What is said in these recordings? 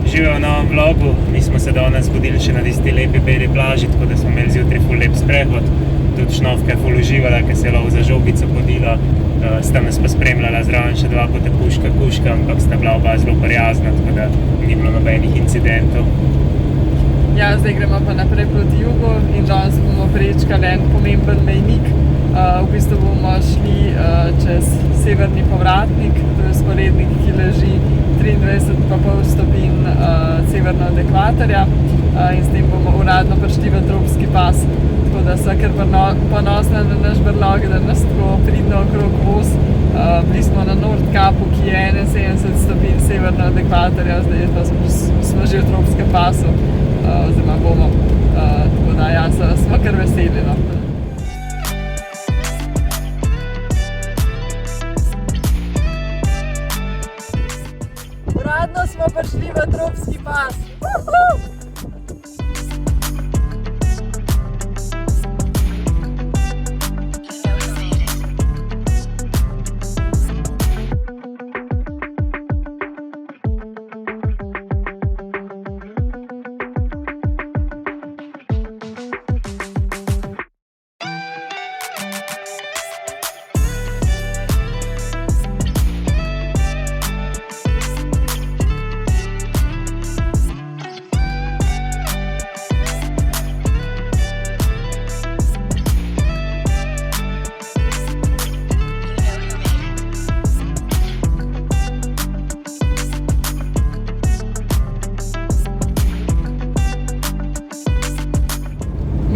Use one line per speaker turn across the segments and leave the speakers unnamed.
Živijo v novem vlogu, mi smo se danes zbudili še na tisti lepi beli plaži, tako da smo imeli zjutraj ful lep sprehod. Tudi Šnovka je ful uživala, ker se je lov za žogico podila, sta nas pa spremljala zraven še dva potepuška kužka, ampak sta bila oba zelo prijazna, tako da ni bilo nobenih incidentov.
Ja, zdaj gremo pa naprej proti jugu in danes bomo prečkali en pomemben mejnik. V bistvu bomo šli čez severni povratnik, to je vzporednik, ki leži 23,5 stopinj severno od ekvatorja in s tem bomo uradno prišli v tropski pas. Tako da sva kar ponosna na naš brlog, da nas tako pridno okrog voz. Bili smo na Nordkapu, ki je 71 stopinj severno od ekvatorja, zdaj pa smo že v tropskem pasu, oziroma bomo. Tako da ja, smo kar veseli. No. Uradno smo prišli v tropski pas.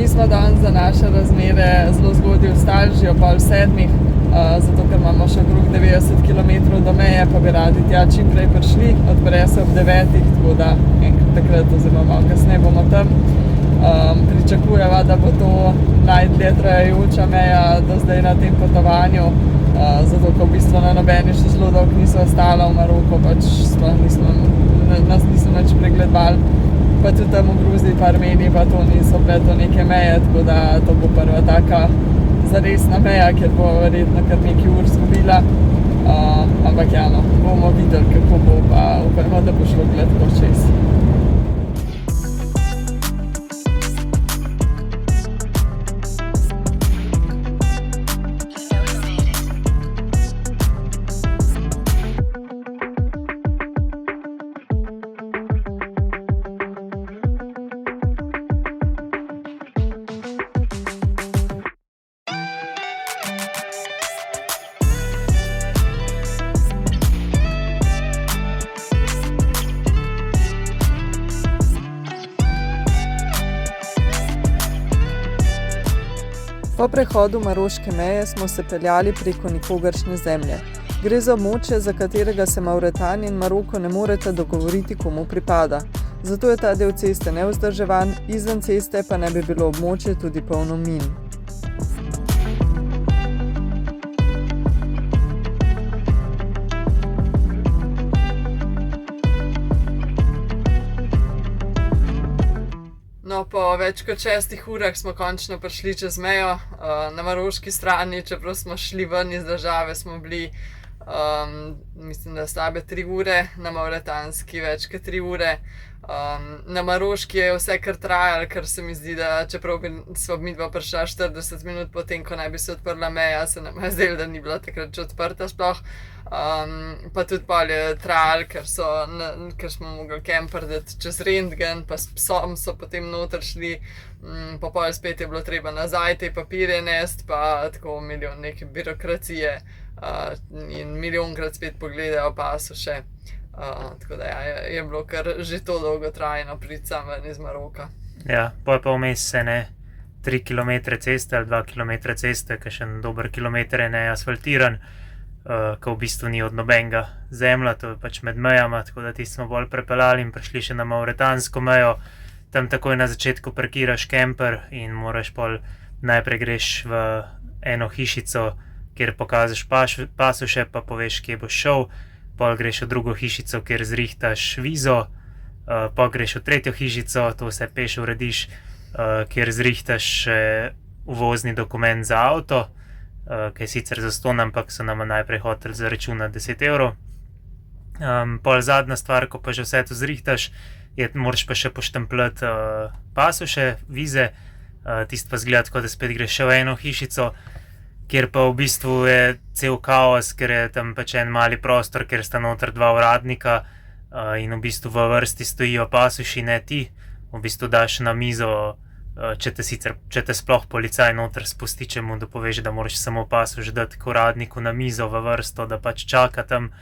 Mi smo danes za naše razmere zelo zgodaj vstali, že ob 6:30, zato ker imamo še okrog 90 km do meje, pa bi radi tja čim prej prišli. Odpre se ob 9:00, tako da enkrat takrat oziroma malo kasneje bomo tam. Pričakujeva, da bo to najdlje trajajoča meja do zdaj na tem potovanju, zato ker v bistvu na nobeni še zelo dolgo niso ostala v Maroku, pač nas niso nič pregledovali. Pa tudi tam v Gruziji pa Armeniji pa to niso bile to neke meje, tako da to bo prva taka zaresna meja, kjer bo verjetno kar nekaj ur zgubila. Ampak ja, no, bomo videli, kako bo, pa upajmo, da bo šlo gledko čez. Po prehodu maroške meje smo se peljali preko nikogaršnje zemlje. Gre za območje, za katerega se Mauretanija in Maroko ne moreta dogovoriti, komu pripada. Zato je ta del ceste nevzdrževan, izven ceste pa ne bi bilo območje tudi polno min. No, po več kot 6 urah smo končno prišli čez mejo. Na maroški strani, čeprav smo šli ven iz države, smo bili, mislim, da slabe 3 ure, na mauretanski več kot 3 ure. Na maroški je vse kar trajalo, ker se mi zdi, da čeprav smo midva prišla 40 minut potem, ko naj bi se odprla meja, se nam je zdelo, da ni bila takrat že odprta sploh. Pa tudi pol je trajalo, ker smo mogli kemper dati čez rentgen, pa s psom so potem noter šli, pa pol spet je bilo treba nazaj te papirje nesti, pa tako milijon neke birokracije in milijonkrat spet pogledajo pasu še. Tako da ja, je bilo kar že to dolgotrajno priti sam ven iz Maroka.
Ja, pol pa vmes se ne 3 km ceste ali 2 km ceste, kakšen dober kilometer je neasfaltiran, ko v bistvu ni od nobenega zemlja, to je pač med mejama, tako da tisti smo bolj prepeljali in prišli še na mauretansko mejo. Tam takoj na začetku parkiraš kemper in moraš pol najprej greš v eno hišico, kjer pokažeš pasoše, pa poveš, kje boš šel. pol greš v drugo hišico, kjer zrihtaš vizo, pol greš v tretjo hišico, to vse peš urediš, kjer zrihtaš uvozni dokument za avto, ki je sicer zastonj, ampak so nama najprej hoteli zaračunati 10 evrov. Pol zadnja stvar, ko pa že vse to zrihtaš, moraš pa še poštempljati pasoše, vize, tisto pa zgleda tako, da spet greš še v eno hišico, kjer pa v bistvu je cel kaos, ker je tam pač en mali prostor, kjer sta noter dva uradnika in v bistvu v vrsti stojijo pasoši, ne ti. V bistvu daš na mizo, če te sploh policaj noter spusti, če mu dopoveš, da moraš samo pasoš dati k uradniku na mizo v vrsto, da pač čaka tam,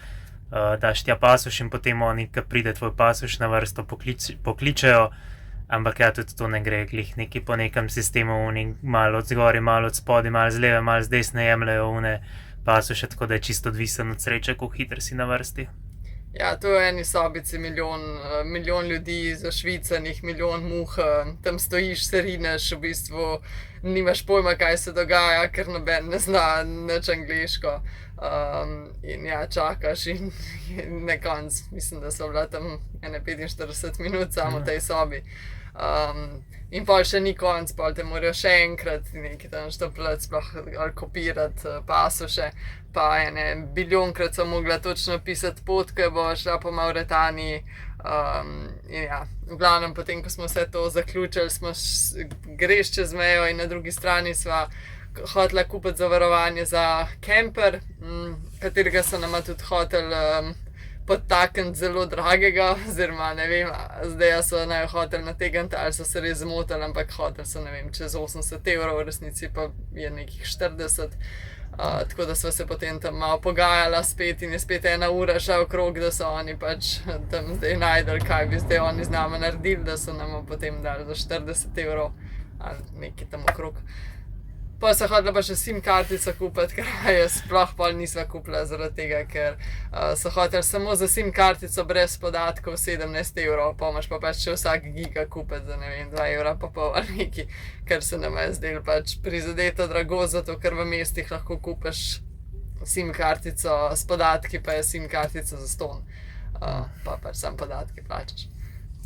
daš tja pasoš in potem oni, ko pride tvoj pasoš na vrsto, pokličejo. Ampak ja, tudi to ne gre glih neki po nekem sistemu, oni malo od zgori, malo od spodaj, malo z leve, malo z desne jemljajo une pasoše, tako da je čisto odvisen od sreče, kako hitro si na vrsti.
Ja, to je v eni sobici milijon ljudi zašvicanih, milijon muh, tam stojiš, se rineš, v bistvu nimaš pojma, kaj se dogaja, ker noben ne zna nič angleško. In ja, čakaš in na koncu, mislim, da so bila tam 45 minut samo v tej sobi. In pol še ni konc, pol te morajo še enkrat nekaj tam štopljati, sploh ali kopirati pasoše, pa biljonkrat so mogla točno pisati pot, ko bo šla po Mauretaniji. In ja, v glavnem, potem, ko smo vse to zaključili, greš čez mejo in na drugi strani sva hotela kupiti zavarovanje za kemper, katerega so nama tudi hoteli podtakniti zelo dragega, oziroma ne vem, zdaj so naj hoteli nategniti ali so se res zmotili, ampak hoteli so, ne vem, čez 80 evrov, v resnici pa je nekih 40. Tako da sva se potem tam malo pogajala spet in je spet 1 ura šla okrog, da so oni pač tam zdaj najdeli, kaj bi zdaj oni z nama naredili, da so nama potem dali za 40 evrov ali nekaj tam okrog. Pa so hotela pa še SIM kartico kupiti, ker je sploh pol nisva kupila zaradi tega, ker so hoteli samo za SIM kartico brez podatkov 17 evrov, pa imaš pa pač še vsak giga kupiti za, ne vem, 2,5 evra ali nekaj, ker se nama je zdelo pač prizadeto drago, zato ker v mestih lahko kupiš SIM kartico s podatki, pa je SIM kartica zastonj, pa pač sam podatke plačaš.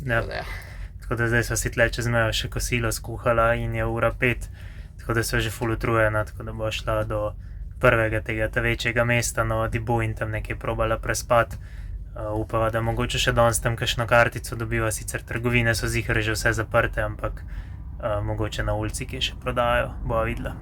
Ja. Tako da zdaj sva si tle čez mejo še kosilo skuhala in je 1:05. Tako da so že ful utrujena, tako da bo šla do prvega tega večjega mesta, no Dibu in tam nekaj probala prespati. Upava, da mogoče še danes tam kakšno kartico dobiva, sicer trgovine so ziher že vse zaprte, ampak mogoče na ulici kje še prodajo, bova videla.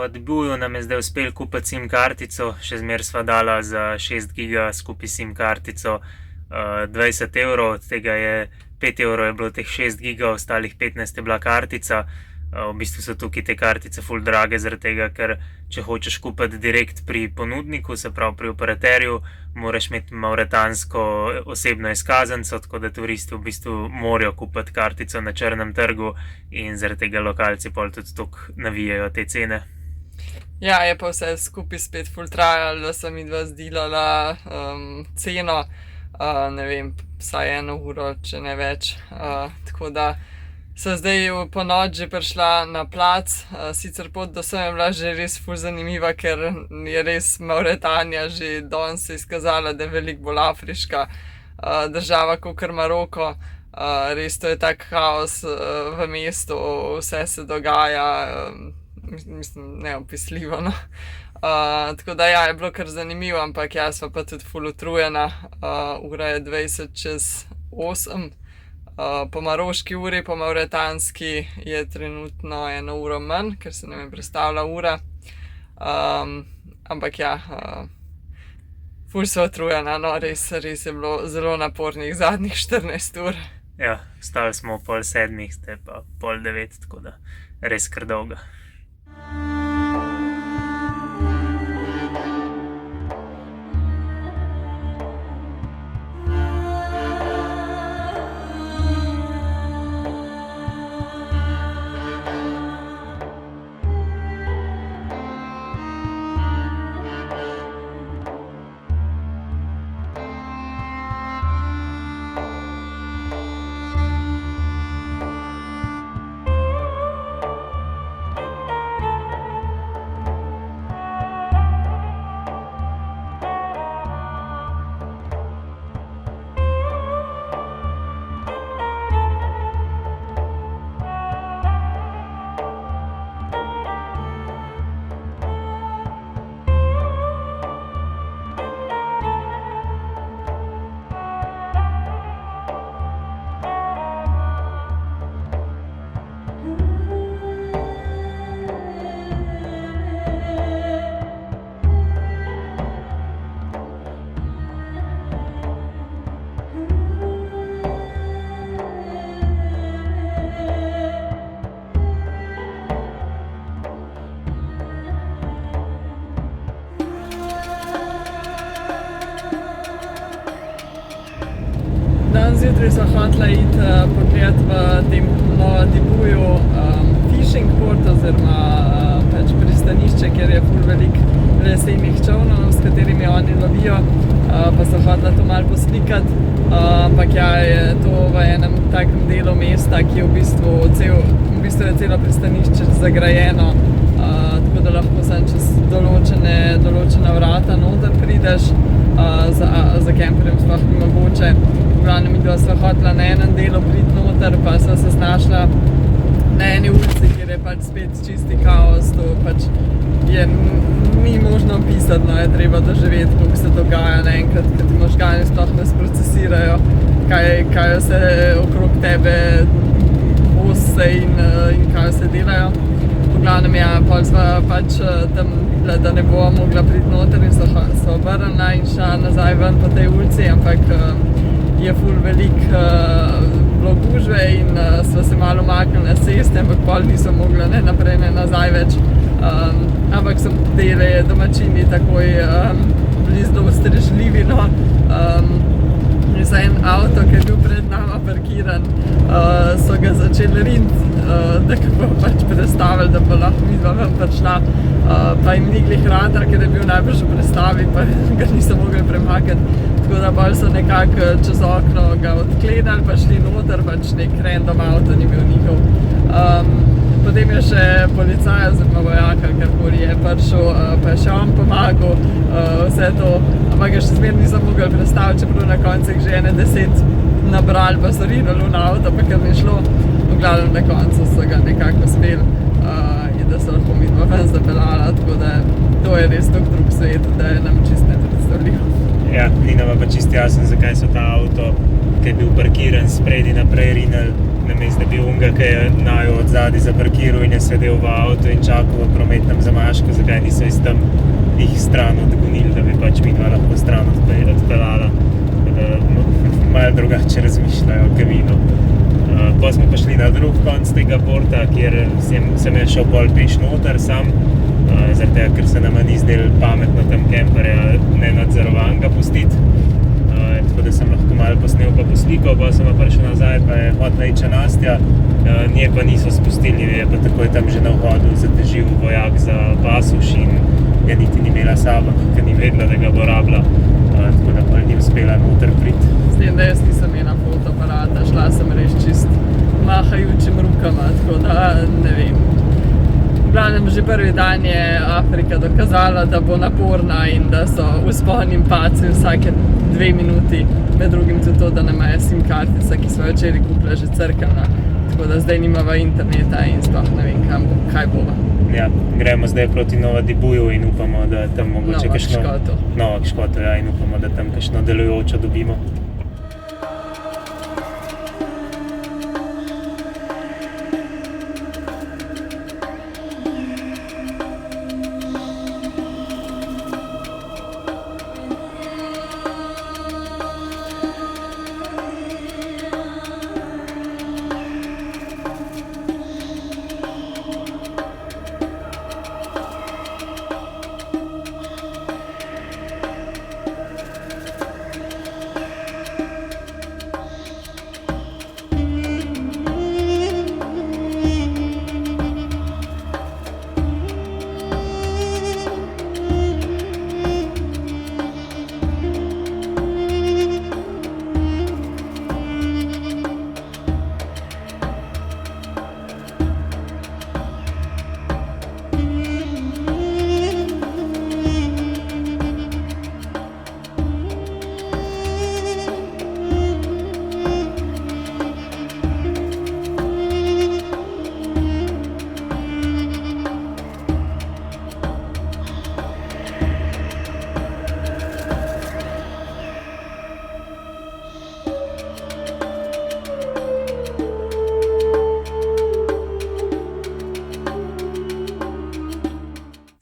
V Dibuju nam je zdaj uspel kupiti SIM kartico, še zmer sva dala za 6 giga skupaj SIM kartico 20 evrov, od tega je 5 evrov je bilo teh 6 giga, ostalih 15 je bila kartica. V bistvu so tukaj te kartice ful drage, zaradi tega, ker če hočeš kupiti direkt pri ponudniku, se pravi pri operaterju, moraš imeti mauretansko osebno izkaznico, tako da turisti v bistvu morajo kupiti kartico na črnem trgu in zaradi tega lokalci pol tudi toliko navijajo te cene.
Ja, je pa vse skupaj spet ful trajalo, da sem midva zdelala ceno, ne vem, vsaj 1 uro, če ne več, tako da sem zdaj po noč že prišla na plac, sicer pot do sem je bila že res ful zanimiva, ker je res Mauretanija že danes se izkazala, da je veliko bolj afriška država kakor Maroko. Res to je tak kaos v mestu, vse se dogaja, mislim, neopisljivo, no. Tako da ja, je bilo kar zanimivo, ampak jaz sva pa tudi ful utrujena. Ura je 20:20. Po maroški uri, po mauretanski je trenutno 1 uro manj, ker se nam je prestavila ura. Ampak ja, ful sva utrujena, no, res je bilo zelo napornih zadnjih 14 ur.
Ja, vstali smo ob 8:30, ste pa 8:30, tako da res kar dolga. Danes zjutraj sva hotela iti pogledat v tem Dibuju fishing port oziroma pač pristanišče, kjer je ful velik lesenih čolnov, s katerimi oni lovijo, pa sva hotela to malo poslikati, ampak ja, je to v enem takem delu mesta, ki je v bistvu je celo pristanišče zagrajeno, tako da lahko samo čez določena vrata noter prideš, za kemperjem sploh ni mogoče. V glavnem midva sva hotela na enem delu priti noter, pa sva se znašla na eni ulici, kjer je pač spet čisti kaos, to pač ni možno opisati, no, je treba doživeti, koliko se dogaja naenkrat, ker ti možgani sploh ne sprocesirajo, kaj vse okrog tebe vose in kaj vse delajo. V glavnem ja, pol sva pač tam videla, da ne bova mogla priti noter in sva obrnila in šla nazaj ven po tej ulici, ampak je ful velik bilo gužve in sva se malo umaknila na ceste, ampak pol nisem mogla ne naprej, ne nazaj več. Ampak so dele domačini takoj bili zelo ustrežljivi, no. Za en avto, ki je bil pred nama parkiran, so ga začeli riniti, da ga bo pač prestavili, da bo lahko midva ven prišla, pa jim ni glih ratalo, ker je bil najbrž v prestavi, pa ga niso mogli premakniti. Tako da bolj so nekako čez okno ga odklenili, pa šli noter, pač nek random avto ni bil njihov. Potem je še policaj oziroma vojaka, karkoli je prišel, pa je še on pomagal, vse to, ampak ga še zmeraj nisem mogel prestaviti, čeprav na koncu že 10 nabrali, pa so rinili v avto, pa kar ni šlo. V glavnem na koncu so ga nekako uspeli in da so lahko midva ven zapeljala, tako da to je res tako drug svet, da je nam čisto nepredstavljivo. Ja, ni nama pa čisto jasno, zakaj so ta avto, ki je bil parkiran spredi naprej rinili, namesto da bi unga, ki je naju od zadaj zaparkiral in je sedel v avtu in čakal v prometnem zamašku, zakaj niso iz tam jih stran odgonili, da bi pač midva lahko stran odpeljala. Malo drugače razmišljajo o kaminu. Pa smo pa šli na drug konc tega porta, kjer sem šel bolj peš noter sam, zaradi tega, ker se nama ni zdelo pametno tam kemperja nenadzorovanega pustiti. Tako da sem lahko malo posnel pa poslikal, pa sem pa prišel nazaj, pa je hotela iti še Nastja, nje pa niso spustili, je pa takoj tam že na vhodu zatežil vojak za pasuš in je niti ni imela sabo, ker ni vedela, da ga bo rabila, tako da pa ni uspela noter priti.
S tem, da jaz nisem imela fotoaparata, šla sem res čist mahajučim rukama, tako da ne vem. V glavnem, že prvi dan je Afrika dokazala, da bo naporna in da so vzponi in padci vsake 2 minuti, med drugim tudi to, da nama je SIM kartica, ki smo jo včeraj kupila, že crkana, tako da zdaj nimava interneta in sploh ne vem, kaj bova.
ja, gremo zdaj proti Novadibuju in upamo, da tam mogoče Novak Škoto, ja, in upamo, da tam kakšno delujočo dobimo.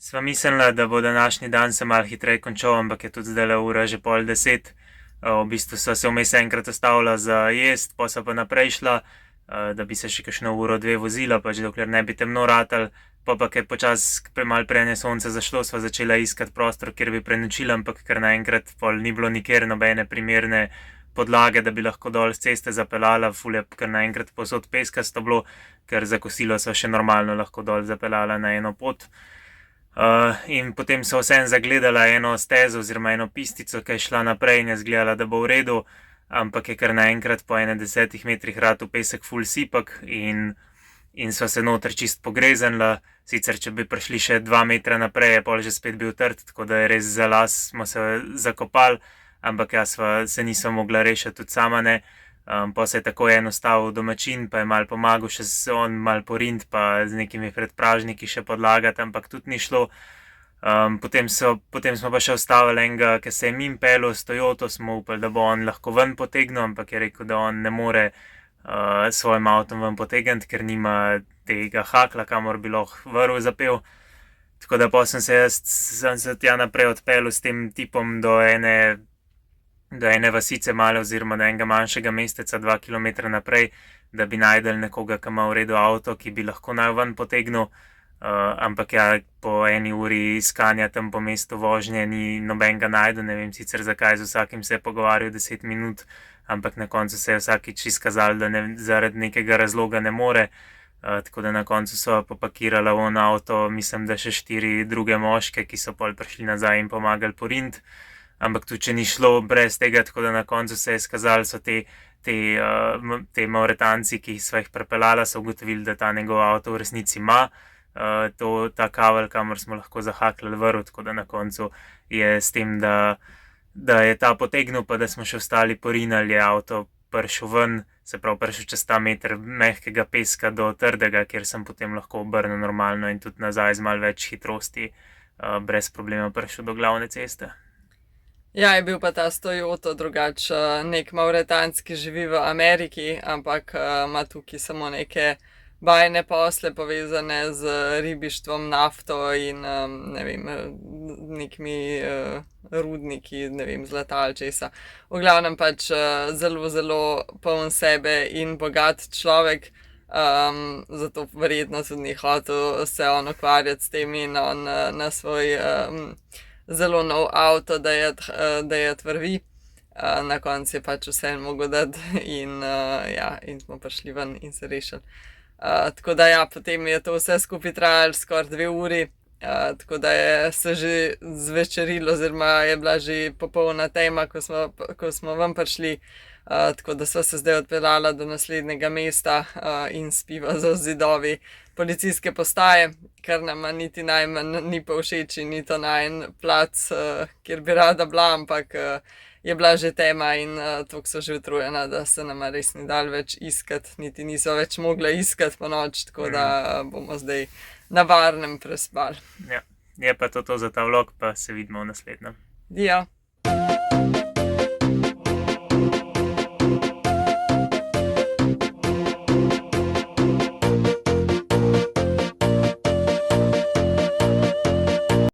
Sva mislila, da bo današnji dan se malo hitreje končal, ampak je tudi zdajle ura že 9:30. V bistvu sva se vmes enkrat ustavila za jest, pa sva pa naprej šla, da bi se še kakšno uro, dve vozila, pač dokler ne bi temno ratal. Pa je počasi malo prej sonce zašlo, sva začela iskati prostor, kjer bi prenočila, ampak ker naenkrat ni bilo nikjer nobene primerne podlage, da bi lahko dol z ceste zapeljala, ful je kar naenkrat povsod peskasto bilo, ker za kosilo sva še normalno lahko dol zapeljala na eno pot. In potem so vsem zagledala eno stezo oziroma eno pistico, ki je šla naprej in je zgledala, da bo v redu, ampak je kar naenkrat po 10 metrih ratal pesek ful sipak in sva se noter čist pogrezenila. Sicer, če bi prišli še 2 metra naprej, je pol že spet bil trd, tako da je res za las smo se zakopali, ampak jaz se nisem mogla rešiti, tudi sama ne. Pa se je tako enostavil domačin, pa je malo pomagal še on malo porint, pa z nekimi predpražniki še podlagati, ampak tudi ni šlo. Potem smo pa še ustavili enega, ki se je mim pelil s Toyoto, smo upali, da bo on lahko ven potegnil, ampak je rekel, da on ne more svojim avtom ven potegniti, ker nima tega hakla, kamor bi lahko vrv zapel. Tako da pa sem se tja naprej odpeljal s tem tipom do ene vasice male oziroma do enega manjšega mesteca 2 kilometra naprej, da bi najdel nekoga, ki ima v redu avto, ki bi lahko naj ven potegnil. Ampak ja, po 1 uri iskanja tam po mestu vožnje ni nobenega najdu, ne vem sicer zakaj, z vsakim se je pogovarjal 10 minut, ampak na koncu se je vsakič izkazalo, da zaradi nekega razloga ne more. Tako da na koncu so popakirala v avto, mislim, da še 4 druge moške, ki so pol prišli nazaj in pomagali porint. Ampak tudi, če ni šlo brez tega, tako da na koncu se je izkazalo, so te Mauretanci, ki so jih prepeljala, so ugotovili, da ta njegov avto v resnici ima ta kavelj, kamor smo lahko zahaklali vrv, tako da na koncu je s tem, da je ta potegnil, pa da smo še ostali porinali, je avto prišel ven, se pravi prišel čez ta meter mehkega peska do trdega, kjer sem potem lahko obrnil normalno in tudi nazaj z malo več hitrosti brez problema prišel do glavne ceste.
Ja, je bil pa ta Toyota drugače nek Mauretanc, ki živi v Ameriki, ampak ima tukaj samo neke bajne posle povezane z ribištvom, nafto in ne vem, nekimi rudniki, ne vem, zlata ali česa. V glavnem pač zelo, zelo poln sebe in bogat človek, zato verjetno tudi ni hotel se on ukvarjati s tem in on na svoj zelo nov avto, da je tvrvi. Na koncu je pač vseeno mogel dati in smo prišli ven in se rešili. Tako da ja, potem je to vse skupaj trajalo skoraj 2 uri, tako da je se že zvečerilo oziroma je bila že popolna tema, ko smo ven prišli. Tako da sva se zdaj odpeljala do naslednjega mesta in spiva za zidovi policijske postaje, kar nama niti najmanj ni povšeči, ni to najin plac, kjer bi rada bila, ampak je bila že tema in tako so že utrujena, da se nam res ni dal več iskati, niti niso več mogli iskati po noč, tako da bomo zdaj na varnem prespali.
Ja, je pa to za ta vlog, pa se vidimo v naslednjem.
Ja.